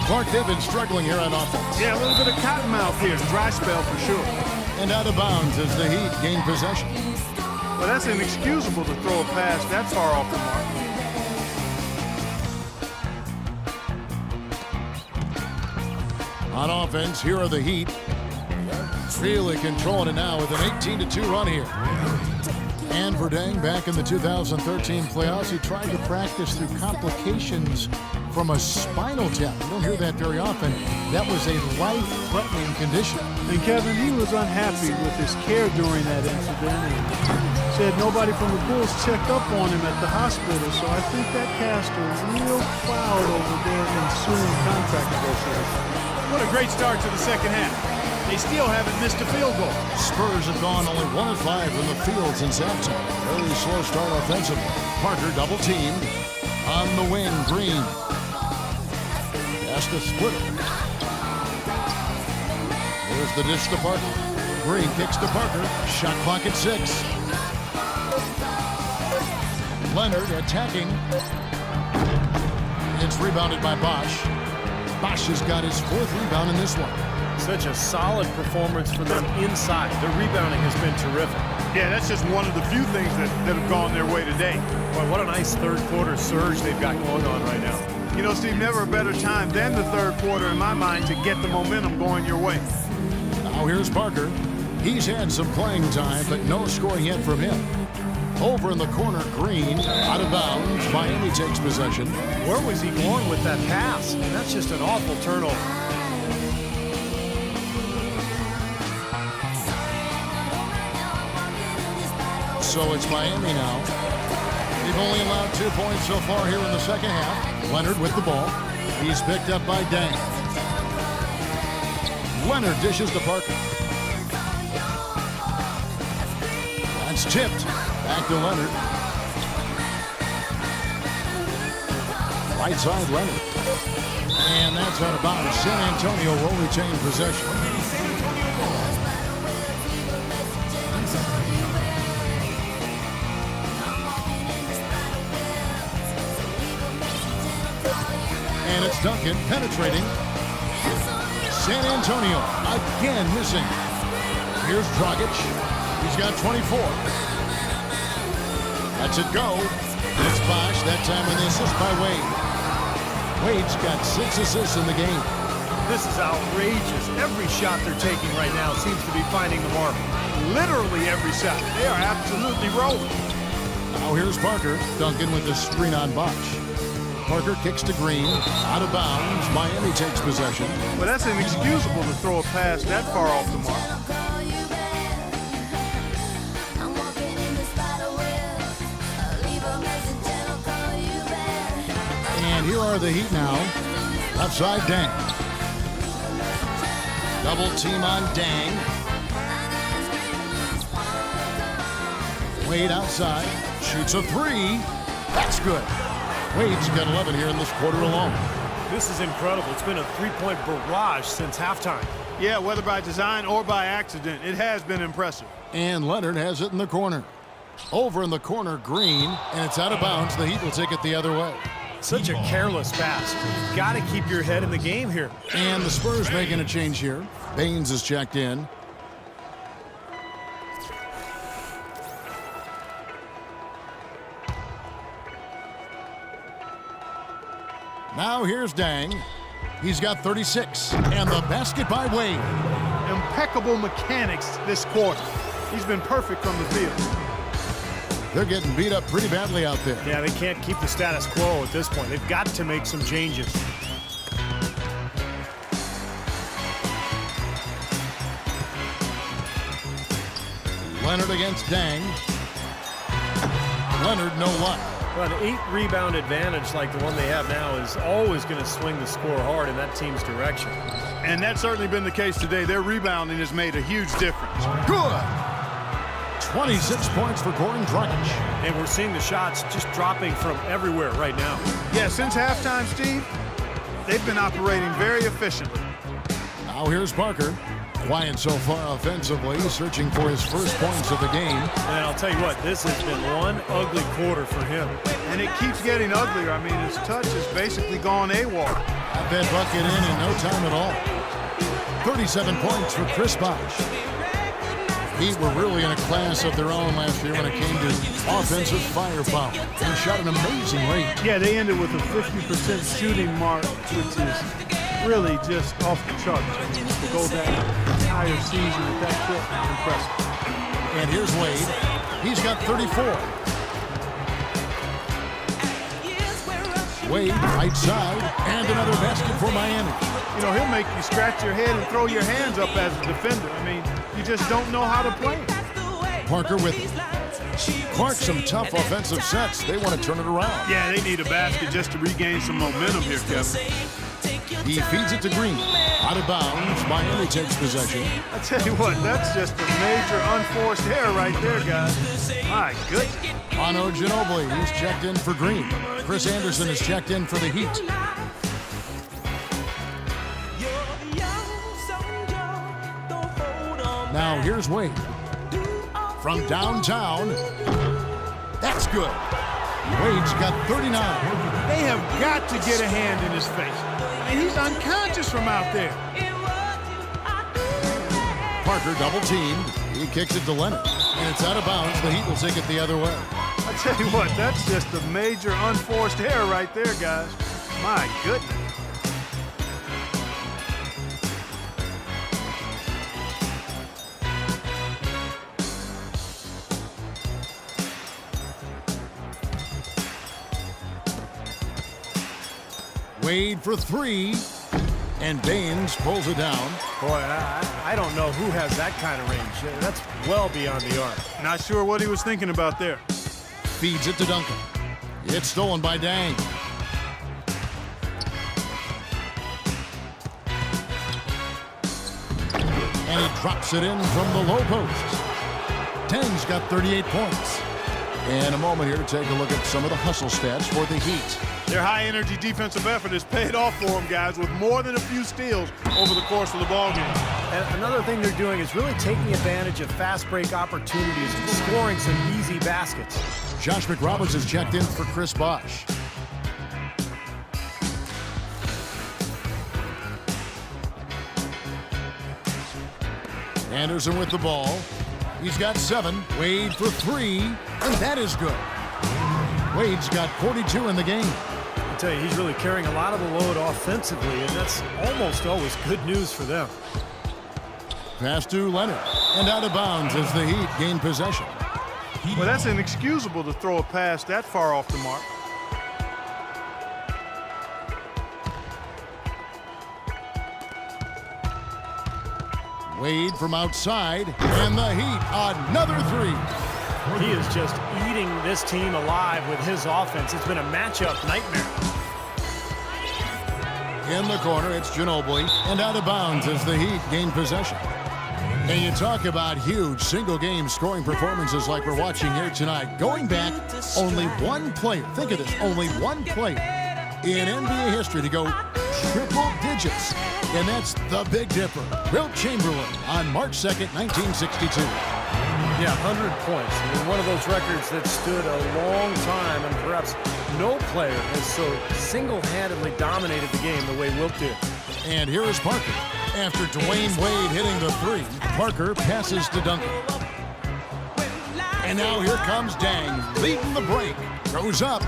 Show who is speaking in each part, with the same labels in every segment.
Speaker 1: Clark, they've been struggling here on offense.
Speaker 2: Yeah, a little bit of cottonmouth here. Dry spell for sure.
Speaker 1: And out of bounds as the Heat gain possession.
Speaker 2: Well, that's inexcusable to throw a pass that far off the mark.
Speaker 1: On offense, here are the Heat. Really controlling it now with an 18-2 run here. And Verdang back in the 2013 playoffs. He tried to practice through complications from a spinal tap. You don't hear that very often. That was a life-threatening condition.
Speaker 2: And Kevin, he was unhappy with his care during that incident and said nobody from the Bulls checked up on him at the hospital. So I think that cast a real cloud over their ensuing contract negotiations.
Speaker 3: What a great start to the second half. They still haven't missed a field goal.
Speaker 1: Spurs have gone only 1 of 5 from the field since halftime. Very slow start offensively. Parker double teamed on the wing. Green has to split it. There's the dish to Parker. Green kicks to Parker. Shot clock at 6. Leonard attacking. It's rebounded by Bosch. Bosch has got his 4th rebound in this one.
Speaker 3: Such a solid performance for them inside. Their rebounding has been terrific.
Speaker 2: Yeah, that's just one of the few things that have gone their way today.
Speaker 3: Boy, what a nice third quarter surge they've got going on right now.
Speaker 2: You know, Steve, never a better time than the third quarter in my mind to get the momentum going your way.
Speaker 1: Now here's Parker. He's had some playing time, but no scoring yet from him. Over in the corner, Green, out of bounds. Miami takes possession.
Speaker 3: Where was he going with that pass? That's just an awful turnover.
Speaker 1: So it's Miami now. They've only allowed 2 points so far here in the second half. Leonard with the ball. He's picked up by Dang. Leonard dishes to Parker. That's tipped. Back to Leonard. Right side, Leonard. And that's out of bounds. San Antonio will retain possession. And it's Duncan penetrating. San Antonio again missing. Here's Dragic. He's got 24. That's it go. It's Bosch. That time with the assist by Wade. Wade's got 6 assists in the game.
Speaker 3: This is outrageous. Every shot they're taking right now seems to be finding the mark.
Speaker 2: Literally every shot. They are absolutely rolling.
Speaker 1: Now here's Parker. Duncan with the screen on Bosch. Parker kicks to Green. Out of bounds. Miami takes possession.
Speaker 2: Well, that's inexcusable to throw a pass that far off the mark.
Speaker 1: And here are the Heat now. Left side, Dang. Double team on Dang. Wade outside. Shoots a 3. That's good. Wade's got 11 here in this quarter alone.
Speaker 3: This is incredible. It's been a three-point barrage since halftime.
Speaker 2: Yeah, whether by design or by accident, it has been impressive.
Speaker 1: And Leonard has it in the corner. Over in the corner, Green, and it's out of bounds. The Heat will take it the other way.
Speaker 3: Such a careless pass. You've got to keep your head in the game here.
Speaker 1: And the Spurs making a change here. Baines is checked in. Now here's Dang. He's got 36. And the basket by Wade.
Speaker 2: Impeccable mechanics this quarter. He's been perfect from the field.
Speaker 1: They're getting beat up pretty badly out there.
Speaker 3: Yeah, they can't keep the status quo at this point. They've got to make some changes.
Speaker 1: Leonard against Dang. Leonard, no luck.
Speaker 3: Well, an 8-rebound advantage like the one they have now is always going to swing the score hard in that team's direction.
Speaker 2: And that's certainly been the case today. Their rebounding has made a huge difference.
Speaker 1: Good. 26 points for Goran Dragic.
Speaker 3: And we're seeing the shots just dropping from everywhere right now.
Speaker 2: Yeah, since halftime, Steve, they've been operating very efficiently.
Speaker 1: Now here's Parker. Quiet so far offensively, searching for his first points of the game.
Speaker 3: And I'll tell you what, this has been one ugly quarter for him.
Speaker 2: And it keeps getting uglier. I mean, his touch has basically gone AWOL.
Speaker 1: Got that bucket in no time at all. 37 points for Chris Bosh. Heat were really in a class of their own last year when it came to offensive firepower. They shot an amazing rate.
Speaker 2: Yeah, they ended with a 50% shooting mark, which is really just off the charts. To go that entire season with that clip, impressive.
Speaker 1: And here's Wade. He's got 34. Wade, right side, and another basket for Miami.
Speaker 2: You know, he'll make you scratch your head and throw your hands up as a defender. I mean, you just don't know how to play him.
Speaker 1: Parker with Clark, some tough offensive sets. They want to turn it around.
Speaker 2: Yeah, they need a basket just to regain some momentum here, Kevin.
Speaker 1: He feeds it to Green. Out of bounds, Miami takes possession.
Speaker 2: I tell you what, that's just a major unforced error right there, guys. My goodness.
Speaker 1: Ano Ginobili, he's checked in for Green. Chris Anderson is checked in for the Heat. Now here's Wade. From downtown. That's good. Wade's got 39.
Speaker 2: They have got to get a hand in his face. I mean, he's unconscious from out there.
Speaker 1: Parker double teamed. He kicks it to Leonard. And it's out of bounds. The Heat will take it the other way.
Speaker 2: I tell you what, that's just a major unforced error right there, guys. My goodness.
Speaker 3: Wade for three, and Baines pulls it down. Boy, I don't know who has that kind of range. That's well beyond the arc.
Speaker 2: Not sure what he was thinking about there.
Speaker 1: Feeds it to Duncan. It's stolen by Dang. And he drops it in from the low post. Dang's got 38 points. In a moment here to take a look at some of the hustle stats for the Heat.
Speaker 2: Their high-energy defensive effort has paid off for them, guys, with more than a few steals over the course of the ballgame.
Speaker 3: And another thing they're doing is really taking advantage of fast break opportunities and scoring some easy baskets.
Speaker 1: Josh McRoberts has checked in for Chris Bosh. Anderson with the ball. He's got 7. Wade for 3, and that is good. Wade's got 42 in the game.
Speaker 3: I tell you, he's really carrying a lot of the load offensively, and that's almost always good news for them.
Speaker 1: Pass to Leonard, and out of bounds as the Heat gain possession.
Speaker 2: Well, that's inexcusable to throw a pass that far off the mark.
Speaker 1: Wade from outside, and the Heat, another 3.
Speaker 3: He is just eating this team alive with his offense. It's been a matchup nightmare.
Speaker 1: In the corner, it's Ginobili, and out of bounds as the Heat gain possession. And you talk about huge single-game scoring performances like we're watching here tonight. Going back, only one player, think of this, only one player in NBA history to go triple digits. And that's the Big Dipper, Wilt Chamberlain, on March 2nd, 1962.
Speaker 3: Yeah, 100 points. I mean, one of those records that stood a long time, and perhaps no player has so single-handedly dominated the game the way Wilt did.
Speaker 1: And here is Parker. After Dwayne Wade hitting the 3, Parker passes to Duncan. And now here comes Dang, leading the break. Goes up.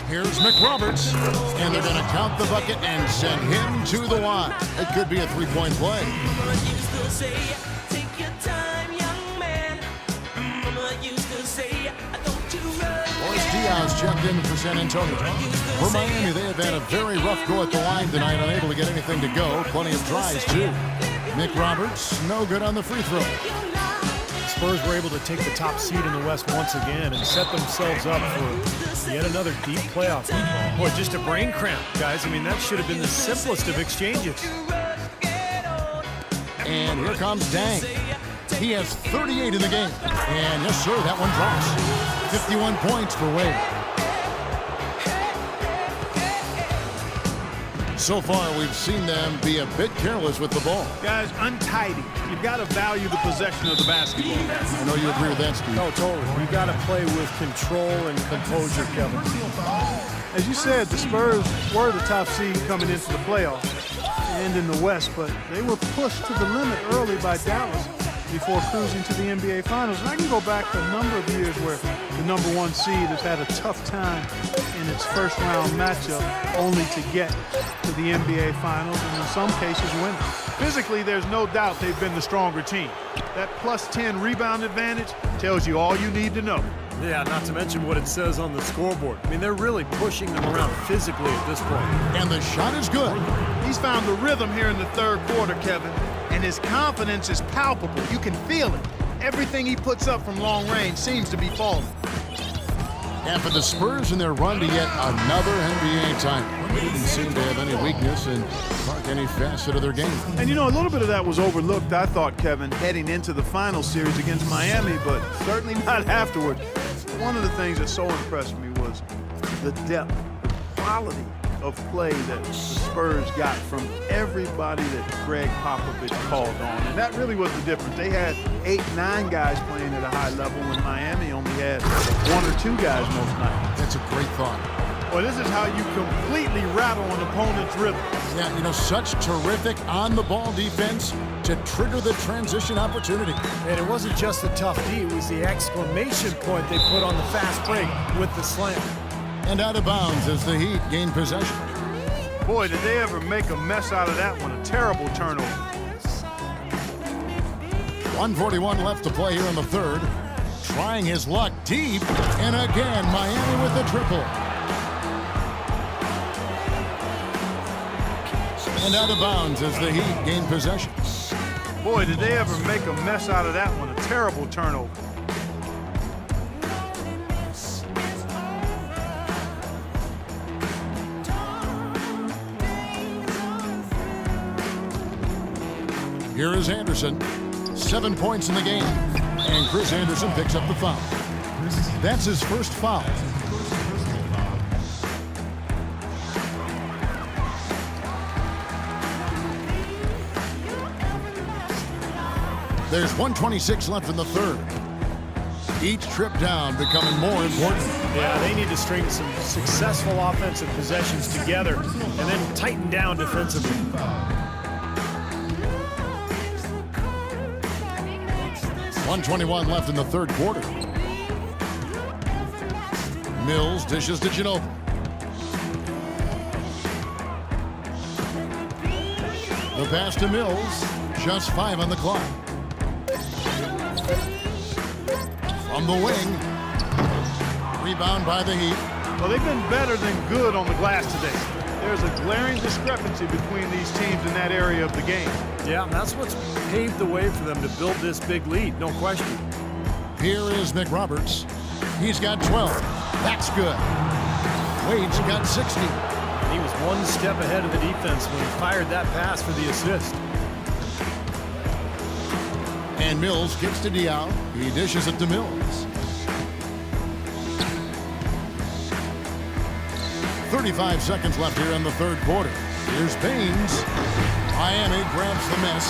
Speaker 1: Here's McRoberts, and they're going to count the bucket and send him to the line. It could be a three-point play. Boris Diaz checked in for San Antonio. For Miami, they have had a very rough go at the line tonight, unable to get anything to go. Plenty of tries, too. McRoberts, no good on the free throw.
Speaker 3: Spurs were able to take the top seed in the West once again and set themselves up for yet another deep playoff. Boy, just a brain cramp, guys. I mean, that should have been the simplest of exchanges.
Speaker 1: And here comes Dang. He has 38 in the game. And yes, sir, that one drops. 51 points for Wade. So far, we've seen them be a bit careless with the ball.
Speaker 2: Guys, untidy. You've got to value the possession of the basketball.
Speaker 1: I know you agree with that, Steve.
Speaker 3: No, totally. You got to play with control and composure, Kevin.
Speaker 2: As you said, the Spurs were the top seed coming into the playoffs and in the West, but they were pushed to the limit early by Dallas before cruising to the NBA Finals. And I can go back to a number of years where the number one seed has had a tough time in its first round matchup only to get to the NBA Finals and in some cases win it.
Speaker 4: Physically, there's no doubt they've been the stronger team. That plus 10 rebound advantage tells you all you need to know.
Speaker 3: Yeah, not to mention what it says on the scoreboard. I mean, they're really pushing them around physically at this point.
Speaker 1: And the shot is good.
Speaker 4: He's found the rhythm here in the third quarter, Kevin, and his confidence is palpable. You can feel it. Everything he puts up from long range seems to be falling.
Speaker 1: And for the Spurs in their run to yet another NBA title, they didn't seem to have any weakness in any facet of their game.
Speaker 4: And you know, a little bit of that was overlooked, I thought, Kevin, heading into the final series against Miami, but certainly not afterward. One of the things that so impressed me was the depth, the quality of play that the Spurs got from everybody that Greg Popovich called on. And that really was the difference. They had 8, 9 guys playing at a high level when Miami only had 1 or 2 guys most nights.
Speaker 1: That's a great thought.
Speaker 4: Well, this is how you completely rattle an opponent's rhythm.
Speaker 1: Yeah, you know, such terrific on-the-ball defense to trigger the transition opportunity.
Speaker 3: And it wasn't just the tough D, it was the exclamation point they put on the fast break with the slam.
Speaker 1: And out of bounds as the Heat gain possession.
Speaker 4: Boy, did they ever make a mess out of that one. A terrible turnover.
Speaker 1: 1:41 left to play here in the third. Trying his luck deep. And again, Miami with the triple. And out of bounds as the Heat gain possession.
Speaker 4: Boy, did they ever make a mess out of that one. A terrible turnover.
Speaker 1: Here is Anderson. 7 points in the game. And Chris Anderson picks up the foul. That's his first foul. There's 1:26 left in the third. Each trip down becoming more important.
Speaker 3: Yeah, they need to string some successful offensive possessions together and then tighten down defensively.
Speaker 1: 1:21 left in the third quarter. Mills dishes to Ginobili. The pass to Mills. Just 5 on the clock. From the wing. Rebound by the Heat.
Speaker 4: Well, they've been better than good on the glass today. There's a glaring discrepancy between these teams in that area of the game.
Speaker 3: Yeah, and that's what's paved the way for them to build this big lead, no question.
Speaker 1: Here is McRoberts. He's got 12. That's good. Wade's got 60.
Speaker 3: And he was one step ahead of the defense when he fired that pass for the assist.
Speaker 1: And Mills gets to Diaw. He dishes it to Mills. 35 seconds left here in the third quarter. Here's Baines. Miami grabs the miss.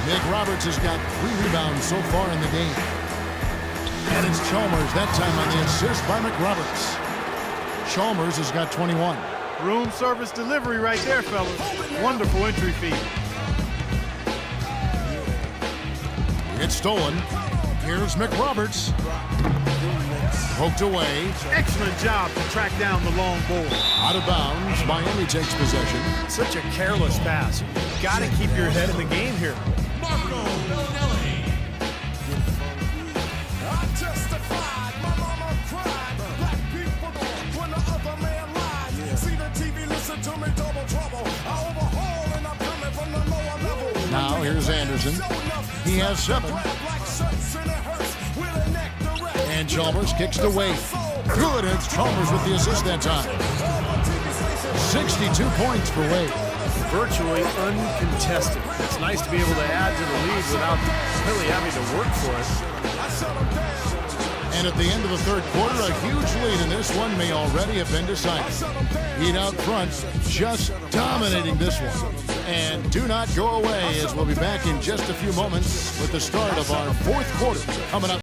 Speaker 1: McRoberts has got 3 rebounds so far in the game. And it's Chalmers that time on the assist by McRoberts. Chalmers has got 21.
Speaker 4: Room service delivery right there, fellas. Wonderful entry feed.
Speaker 1: It's stolen. Here's McRoberts. Poked away.
Speaker 4: Excellent job to track down the long ball.
Speaker 1: Out of bounds. Miami takes possession.
Speaker 3: Such a careless pass. You got to keep your head in the game here.
Speaker 1: Now here's Anderson. He has 7. And Chalmers kicks to Wade. Good, it's Chalmers with the assist that time. 62 points for Wade.
Speaker 3: Virtually uncontested. It's nice to be able to add to the lead without really having to work for it.
Speaker 1: And at the end of the third quarter, a huge lead in this one may already have been decided. Heat out front, just dominating this one. And do not go away, as we'll be back in just a few moments with the start of our fourth quarter coming up.